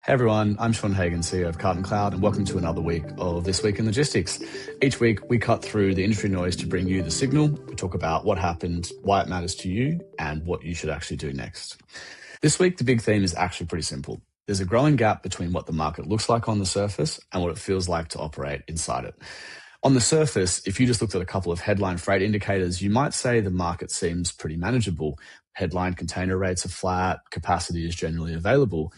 Hey everyone, I'm Shaun Hagen, CEO of CartonCloud, and welcome to another week of This Week in Logistics. Each week, we cut through the industry noise to bring you the signal. We talk about what happened, why it matters to you, and what you should actually do next. This week, the big theme is actually pretty simple. There's a growing gap between what the market looks like on the surface and what it feels like to operate inside it. On the surface, if you just looked at a couple of headline freight indicators, you might say the market seems pretty manageable. Headline container rates are flat, capacity is generally available.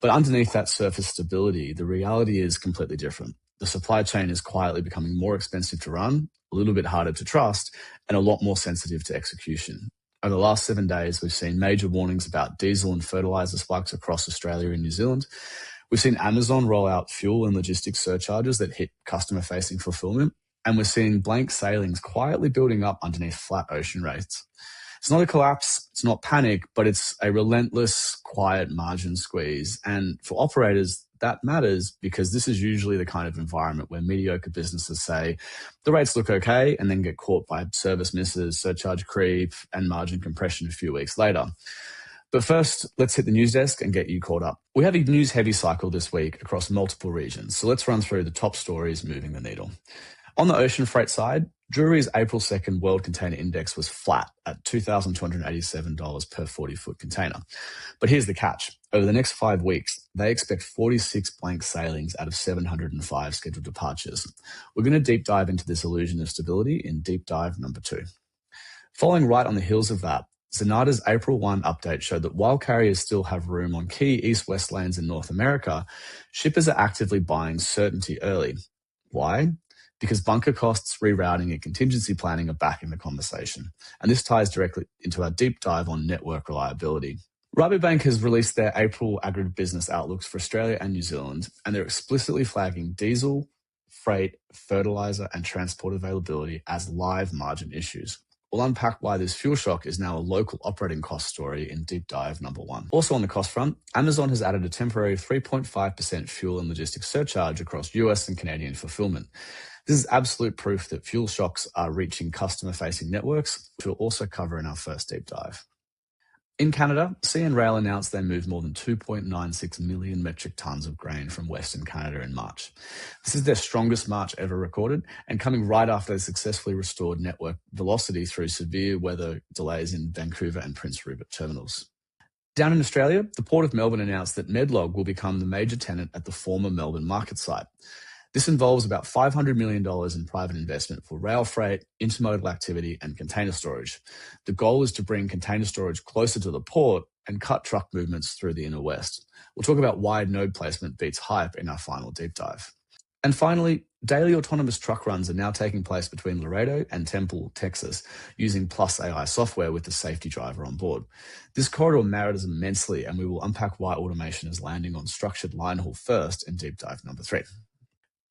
But underneath that surface stability, the reality is completely different. The supply chain is quietly becoming more expensive to run, a little bit harder to trust, and a lot more sensitive to execution. Over the last 7 days, we've seen major warnings about diesel and fertilizer spikes across Australia and New Zealand. We've seen Amazon roll out fuel and logistics surcharges that hit customer-facing fulfillment, and we're seeing blank sailings quietly building up underneath flat ocean rates. It's not a collapse, it's not panic, but it's a relentless, quiet margin squeeze. And for operators, that matters because this is usually the kind of environment where mediocre businesses say the rates look okay and then get caught by service misses, surcharge creep, and margin compression a few weeks later. But first, let's hit the news desk and get you caught up. We have a news-heavy cycle this week across multiple regions, so let's run through the top stories moving the needle. On the ocean freight side, Drewry's April 2nd World Container Index was flat at $2,287 per 40-foot container. But here's the catch. Over the next 5 weeks, they expect 46 blank sailings out of 705 scheduled departures. We're going to deep dive into this illusion of stability in deep dive number 2. Following right on the heels of that, Zanata's April 1 update showed that while carriers still have room on key east-west lanes in North America, shippers are actively buying certainty early. Why? Because bunker costs, rerouting, and contingency planning are back in the conversation. And this ties directly into our deep dive on network reliability. Rabobank has released their April agribusiness outlooks for Australia and New Zealand, and they're explicitly flagging diesel, freight, fertilizer, and transport availability as live margin issues. We'll unpack why this fuel shock is now a local operating cost story in deep dive number 1. Also on the cost front, Amazon has added a temporary 3.5% fuel and logistics surcharge across US and Canadian fulfillment. This is absolute proof that fuel shocks are reaching customer-facing networks, which we'll also cover in our first deep dive. In Canada, CN Rail announced they moved more than 2.96 million metric tons of grain from Western Canada in March. This is their strongest March ever recorded, and coming right after they successfully restored network velocity through severe weather delays in Vancouver and Prince Rupert terminals. Down in Australia, the Port of Melbourne announced that Medlog will become the major tenant at the former Melbourne market site. This involves about $500 million in private investment for rail freight, intermodal activity, and container storage. The goal is to bring container storage closer to the port and cut truck movements through the inner west. We'll talk about why node placement beats hype in our final deep dive. And finally, daily autonomous truck runs are now taking place between Laredo and Temple, Texas, using Plus AI software with the safety driver on board. This corridor matters immensely, and we will unpack why automation is landing on structured line haul first in deep dive number 3.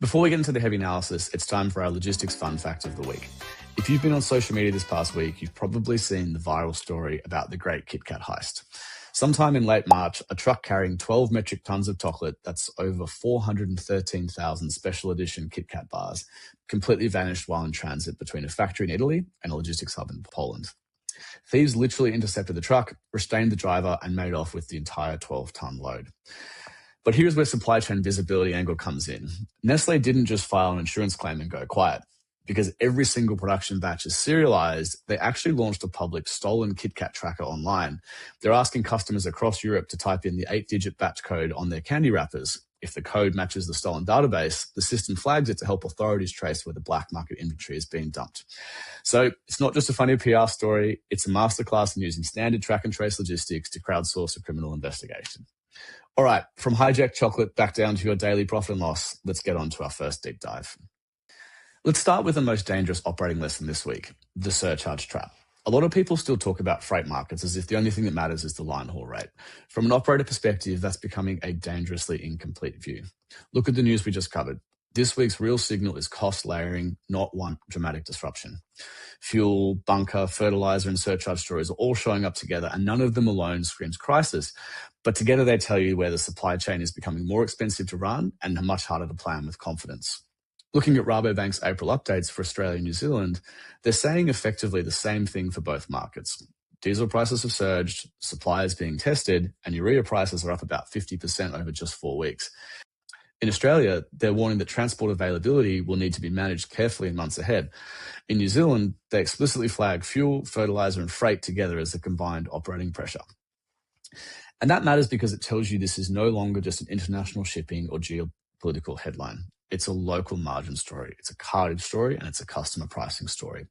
Before we get into the heavy analysis, it's time for our logistics fun fact of the week. If you've been on social media this past week, you've probably seen the viral story about the Great Kit Kat heist. Sometime in late March, a truck carrying 12 metric tons of chocolate, that's over 413,000 special edition Kit Kat bars, completely vanished while in transit between a factory in Italy and a logistics hub in Poland. Thieves literally intercepted the truck, restrained the driver, and made off with the entire 12-ton load. But here's where supply chain visibility angle comes in. Nestle didn't just file an insurance claim and go quiet. Because every single production batch is serialized, they actually launched a public stolen Kit Kat tracker online. They're asking customers across Europe to type in the 8-digit batch code on their candy wrappers. If the code matches the stolen database, the system flags it to help authorities trace where the black market inventory is being dumped. So it's not just a funny PR story, it's a masterclass in using standard track and trace logistics to crowdsource a criminal investigation. All right, from hijacked chocolate back down to your daily profit and loss, let's get on to our first deep dive. Let's start with the most dangerous operating lesson this week, the surcharge trap. A lot of people still talk about freight markets as if the only thing that matters is the line haul rate. From an operator perspective, that's becoming a dangerously incomplete view. Look at the news we just covered. This week's real signal is cost layering, not one dramatic disruption. Fuel, bunker, fertilizer, and surcharge stories are all showing up together, and none of them alone screams crisis. But together they tell you where the supply chain is becoming more expensive to run and much harder to plan with confidence. Looking at Rabobank's April updates for Australia and New Zealand, they're saying effectively the same thing for both markets. Diesel prices have surged, suppliers being tested, and urea prices are up about 50% over just 4 weeks. In Australia, they're warning that transport availability will need to be managed carefully in months ahead. In New Zealand, they explicitly flag fuel, fertilizer, and freight together as the combined operating pressure. And that matters because it tells you this is no longer just an international shipping or geopolitical headline. It's a local margin story, it's a cartage story, and it's a customer pricing story.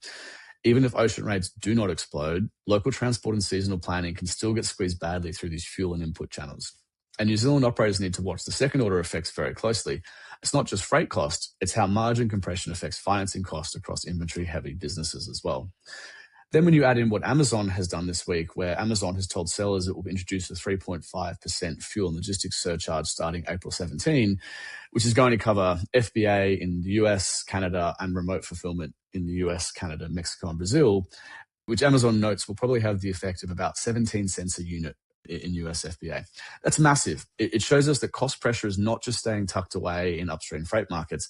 Even if ocean rates do not explode, local transport and seasonal planning can still get squeezed badly through these fuel and input channels. And New Zealand operators need to watch the second order effects very closely. It's not just freight costs, it's how margin compression affects financing costs across inventory heavy businesses as well. Then when you add in what Amazon has done this week, where Amazon has told sellers it will introduce a 3.5% fuel and logistics surcharge starting April 17, which is going to cover FBA in the US, Canada, and remote fulfillment in the US, Canada, Mexico, and Brazil, which Amazon notes will probably have the effect of about 17 cents a unit in US FBA. That's massive. It shows us that cost pressure is not just staying tucked away in upstream freight markets.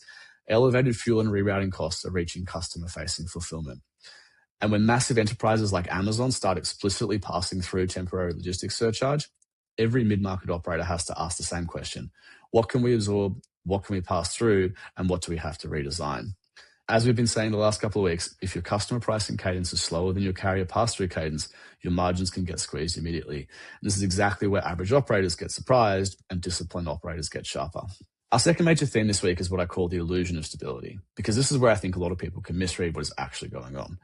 Elevated fuel and rerouting costs are reaching customer-facing fulfillment. And when massive enterprises like Amazon start explicitly passing through temporary logistics surcharge, every mid-market operator has to ask the same question. What can we absorb? What can we pass through? And what do we have to redesign? As we've been saying the last couple of weeks, if your customer pricing cadence is slower than your carrier pass-through cadence, your margins can get squeezed immediately. And this is exactly where average operators get surprised and disciplined operators get sharper. Our second major theme this week is what I call the illusion of stability, because this is where I think a lot of people can misread what is actually going on.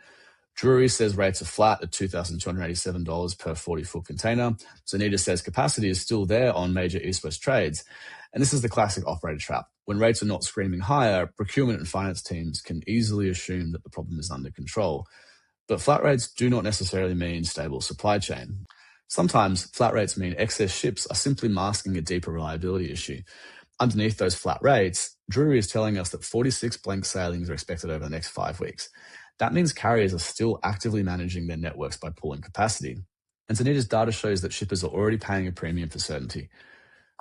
Drury says rates are flat at $2,287 per 40-foot container. Zanita says capacity is still there on major east-west trades. And this is the classic operator trap. When rates are not screaming higher, procurement and finance teams can easily assume that the problem is under control. But flat rates do not necessarily mean stable supply chain. Sometimes flat rates mean excess ships are simply masking a deeper reliability issue. Underneath those flat rates, Drury is telling us that 46 blank sailings are expected over the next 5 weeks. That means carriers are still actively managing their networks by pulling capacity. And Zanita's data shows that shippers are already paying a premium for certainty.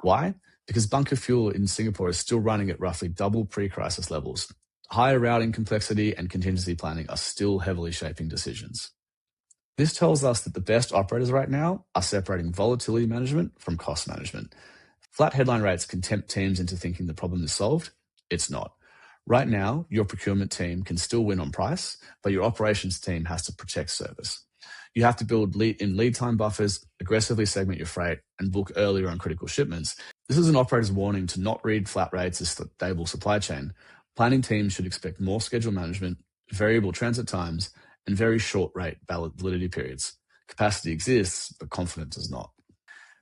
Why? Because bunker fuel in Singapore is still running at roughly double pre-crisis levels. Higher routing complexity and contingency planning are still heavily shaping decisions. This tells us that the best operators right now are separating volatility management from cost management. Flat headline rates can tempt teams into thinking the problem is solved. It's not. Right now, your procurement team can still win on price, but your operations team has to protect service. You have to build in lead time buffers, aggressively segment your freight, and book earlier on critical shipments. This is an operator's warning to not read flat rates as stable supply chain. Planning teams should expect more schedule management, variable transit times, and very short rate validity periods. Capacity exists, but confidence does not.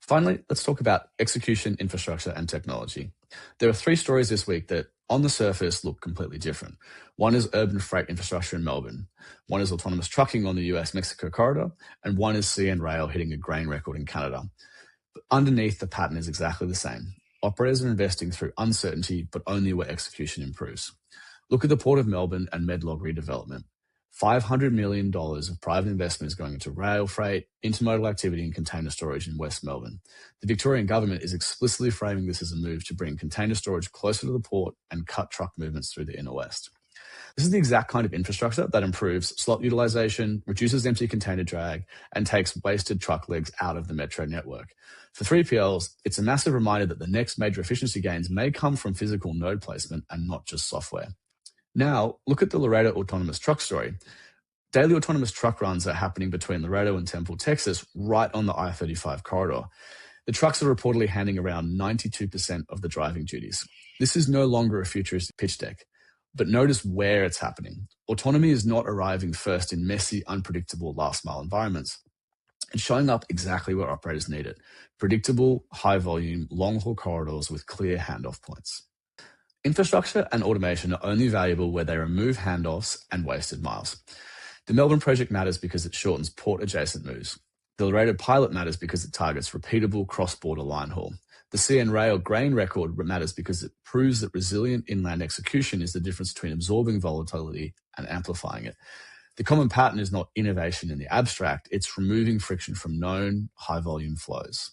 Finally, let's talk about execution, infrastructure, and technology. There are 3 stories this week that, on the surface, look completely different. One is urban freight infrastructure in Melbourne. One is autonomous trucking on the US-Mexico corridor. And one is CN Rail hitting a grain record in Canada. But underneath, the pattern is exactly the same. Operators are investing through uncertainty, but only where execution improves. Look at the Port of Melbourne and Medlog redevelopment. $500 million of private investment is going into rail freight, intermodal activity, and container storage in West Melbourne. The Victorian government is explicitly framing this as a move to bring container storage closer to the port and cut truck movements through the inner west. This is the exact kind of infrastructure that improves slot utilization, reduces empty container drag, and takes wasted truck legs out of the metro network. For 3PLs, it's a massive reminder that the next major efficiency gains may come from physical node placement and not just software. Now, look at the Laredo autonomous truck story. Daily autonomous truck runs are happening between Laredo and Temple, Texas, right on the I-35 corridor. The trucks are reportedly handling around 92% of the driving duties. This is no longer a futuristic pitch deck, but notice where it's happening. Autonomy is not arriving first in messy, unpredictable last-mile environments. It's showing up exactly where operators need it. Predictable, high-volume, long-haul corridors with clear handoff points. Infrastructure and automation are only valuable where they remove handoffs and wasted miles. The Melbourne project matters because it shortens port-adjacent moves. The Laredo pilot matters because it targets repeatable cross-border line haul. The CN Rail grain record matters because it proves that resilient inland execution is the difference between absorbing volatility and amplifying it. The common pattern is not innovation in the abstract, it's removing friction from known high-volume flows.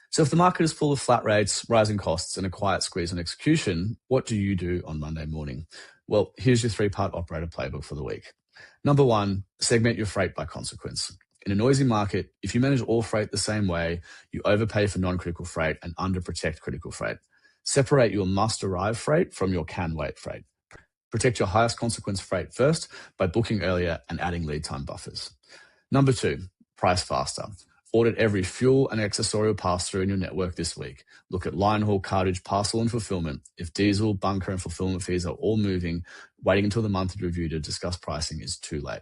So if the market is full of flat rates, rising costs, and a quiet squeeze on execution, what do you do on Monday morning? Well, here's your 3-part operator playbook for the week. Number 1, segment your freight by consequence. In a noisy market, if you manage all freight the same way, you overpay for non-critical freight and underprotect critical freight. Separate your must-arrive freight from your can-wait freight. Protect your highest consequence freight first by booking earlier and adding lead time buffers. Number 2, price faster. Audit every fuel and accessorial pass-through in your network this week. Look at line haul, cartage, parcel, and fulfillment. If diesel, bunker, and fulfillment fees are all moving, waiting until the monthly review to discuss pricing is too late.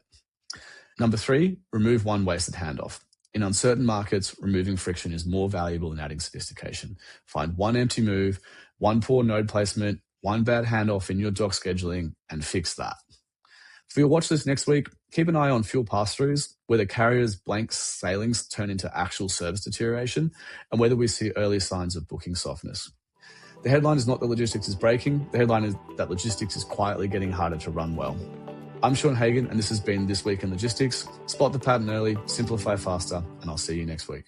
Number 3, remove one wasted handoff. In uncertain markets, removing friction is more valuable than adding sophistication. Find one empty move, one poor node placement, one bad handoff in your dock scheduling, and fix that. For your watch list next week, keep an eye on fuel pass-throughs, whether carriers' blank sailings turn into actual service deterioration, and whether we see early signs of booking softness. The headline is not that logistics is breaking. The headline is that logistics is quietly getting harder to run well. I'm Shaun Hagen, and this has been This Week in Logistics. Spot the pattern early, simplify faster, and I'll see you next week.